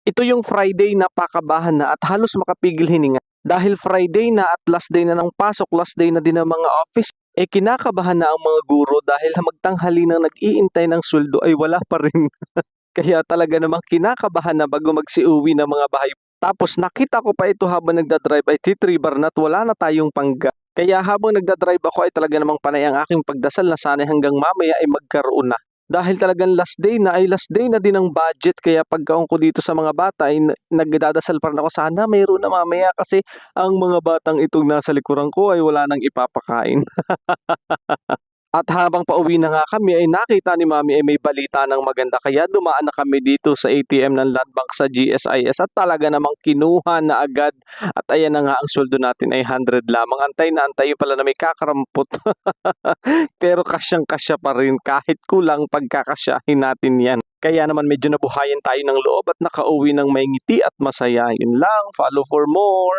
Ito yung Friday na pakabahan na at halos makapigil hininga. Dahil Friday na at last day na ng pasok, last day na din ng mga office, kinakabahan na ang mga guro dahil magtanghali na nag-iintay ng sweldo ay wala pa rin. Kaya talaga namang kinakabahan na bago magsiuwi ng mga bahay. Tapos nakita ko pa ito habang nagdadrive ay titribar na't wala na tayong pangga. Kaya habang nagdadrive ako ay talaga namang panay ang aking pagdasal na sana hanggang mamaya ay magkaroon na. Dahil talagang last day na ay last day na din ng budget kaya pagkaon ko dito sa mga bata ay nagdadasal pa rin ako sana mayroon na mamaya kasi ang mga batang itong nasa likuran ko ay wala nang ipapakain. At habang pauwi na nga kami ay nakita ni Mami ay may balita ng maganda kaya dumaan na kami dito sa ATM ng Land Bank sa GSIS at talaga namang kinuha na agad at ayan na nga ang sweldo natin ay 100 lamang. Antay na antay pala na may kakarampot. Pero kasyang-kasya pa rin kahit kulang pagkakasyahin natin yan. Kaya naman medyo nabuhayan tayo ng loob at nakauwi ng may ngiti at masaya. Yun lang, follow for more.